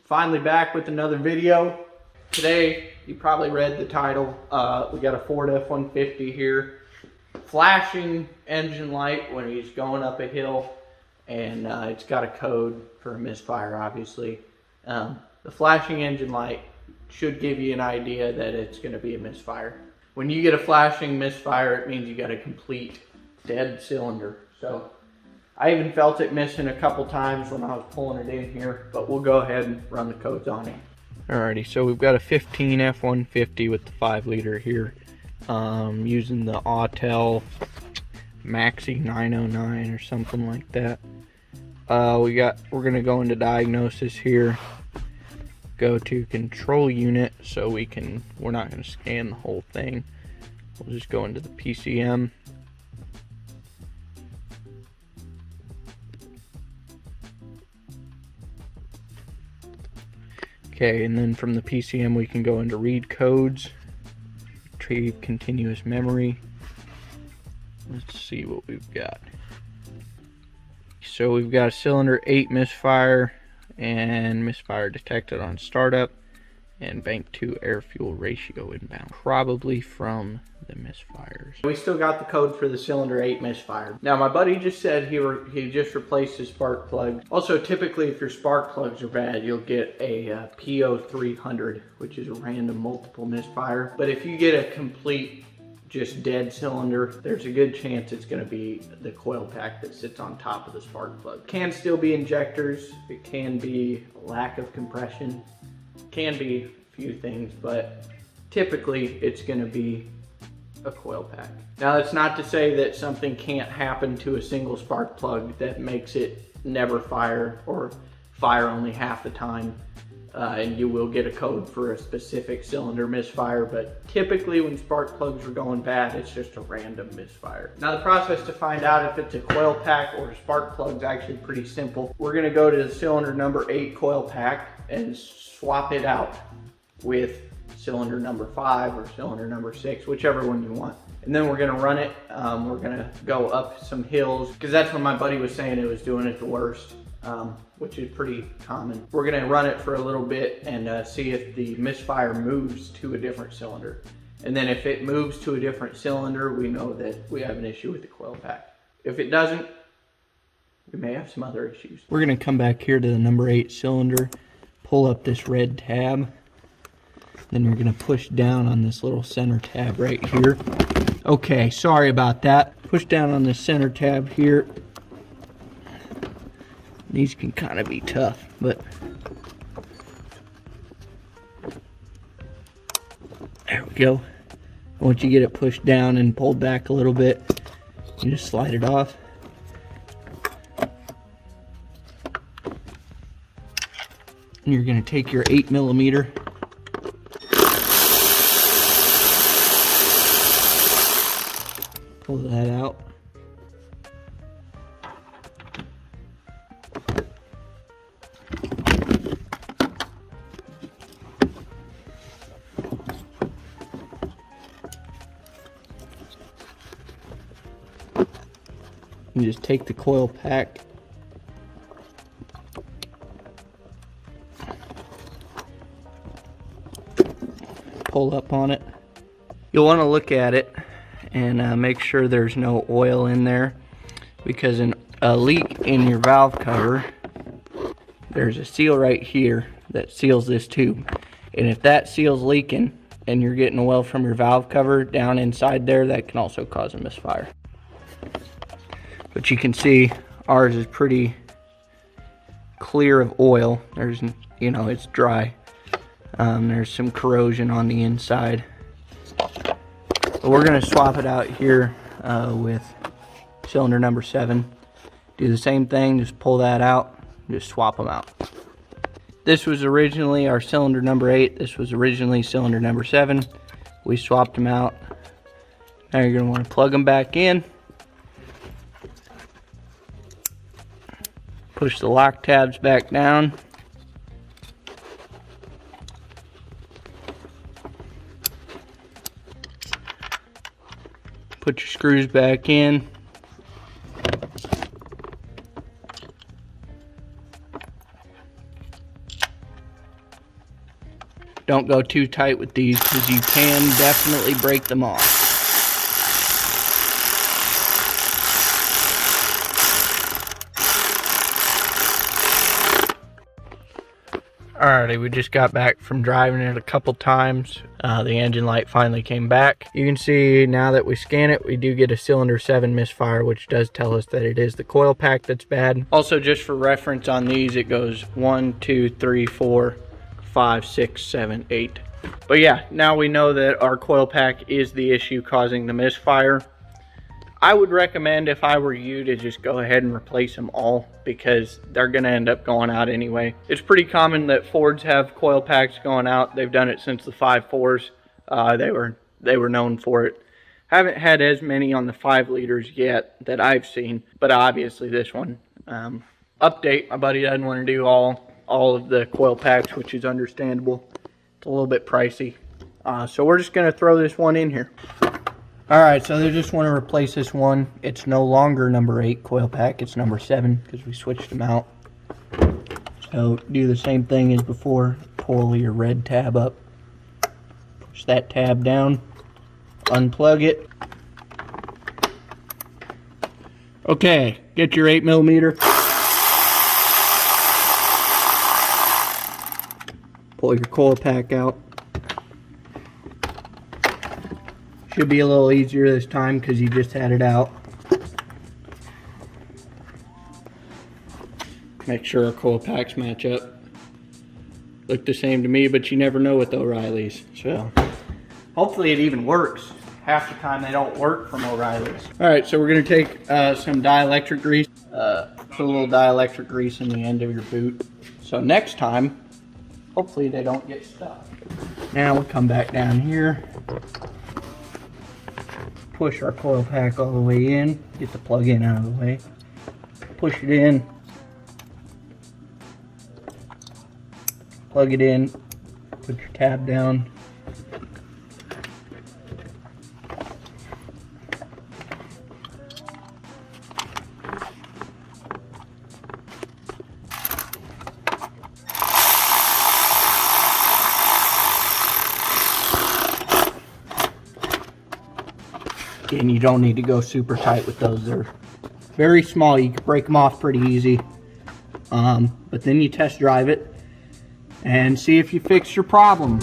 Finally back with another video. Today, you probably read the title. We got a Ford F-150 here. Flashing engine light when he's going up a hill, and it's got a code for a misfire, obviously. The flashing engine light should give you an idea that it's going to be a misfire. When you get a flashing misfire, it means you got a complete dead cylinder. So I even felt it missing a couple times when I was pulling it in here, but we'll go ahead and run the codes on it. Alrighty, so we've got a 15 F-150 with the 5 liter here, using the Autel Maxi 909 or something like that. We're gonna go into Diagnosis here, go to Control Unit, so we're not gonna scan the whole thing. We'll just go into the PCM. Okay, and then from the PCM we can go into Read Codes, Retrieve Continuous Memory. Let's see what we've got. So we've got a cylinder 8 misfire, and misfire detected on startup, and bank 2 air fuel ratio inbound, probably from the misfires. We still got the code for the cylinder 8 misfire. Now my buddy just said he just replaced his spark plug. Also, typically if your spark plugs are bad, you'll get a PO300, which is a random multiple misfire. But if you get a complete just dead cylinder, there's a good chance it's going to be the coil pack that sits on top of the spark plug. It can still be injectors, it can be lack of compression, it can be a few things, but typically it's going to be a coil pack. Now that's not to say that something can't happen to a single spark plug that makes it never fire or fire only half the time, and you will get a code for a specific cylinder misfire, but typically when spark plugs are going bad, it's just a random misfire. Now the process to find out if it's a coil pack or a spark plug is actually pretty simple. We're going to go to the cylinder number 8 coil pack and swap it out with cylinder number 5 or cylinder number 6, whichever one you want. And then we're gonna run it. We're gonna go up some hills, because that's when my buddy was saying it was doing it the worst, which is pretty common. We're gonna run it for a little bit and see if the misfire moves to a different cylinder. And then if it moves to a different cylinder, we know that we have an issue with the coil pack. If it doesn't, we may have some other issues. We're gonna come back here to the number 8 cylinder, pull up this red tab. Then we're going to push down on this little center tab right here. Okay, sorry about that. Push down on this center tab here. These can kind of be tough, but there we go. Once you get it pushed down and pulled back a little bit, you just slide it off. And you're going to take your 8mm. Pull that out. You just take the coil pack, pull up on it. You'll want to look at it and make sure there's no oil in there, because a leak in your valve cover, there's a seal right here that seals this tube, and if that seal's leaking and you're getting oil from your valve cover down inside there, that can also cause a misfire. But you can see ours is pretty clear of oil. There's, you know, it's dry. There's some corrosion on the inside. But we're going to swap it out here with cylinder number 7. Do the same thing, just pull that out, just swap them out. This was originally our cylinder number 8. This was originally cylinder number 7. We swapped them out. Now you're going to want to plug them back in. Push the lock tabs back down. Put your screws back in. Don't go too tight with these because you can definitely break them off. Alrighty, we just got back from driving it a couple times. The engine light finally came back. You can see now that we scan it, we do get a cylinder 7 misfire, which does tell us that it is the coil pack that's bad. Also, just for reference on these, it goes 1, 2, 3, 4, 5, 6, 7, 8. But yeah, now we know that our coil pack is the issue causing the misfire. I would recommend, if I were you, to just go ahead and replace them all because they're going to end up going out anyway. It's pretty common that Fords have coil packs going out. They've done it since the 5.4s. They were known for it. Haven't had as many on the 5 liters yet that I've seen, but obviously this one. Update, my buddy doesn't want to do all of the coil packs, which is understandable. It's a little bit pricey. So we're just going to throw this one in here. Alright, so they just want to replace this one. It's no longer number 8 coil pack, it's number 7 because we switched them out. So do the same thing as before. Pull your red tab up. Push that tab down. Unplug it. Okay, get your 8mm. Pull your coil pack out. Should be a little easier this time because you just had it out. Make sure our coil packs match up. Look the same to me, but you never know with the O'Reillys. So hopefully it even works. Half the time they don't work from O'Reillys. Alright, so we're going to take some dielectric grease. Put a little dielectric grease in the end of your boot. So next time, hopefully they don't get stuck. Now we'll come back down here. Push our coil pack all the way in, get the plug-in out of the way, push it in, plug it in, put your tab down, and you don't need to go super tight with those. They're very small. You can break them off pretty easy. But then you test drive it and see if you fix your problem.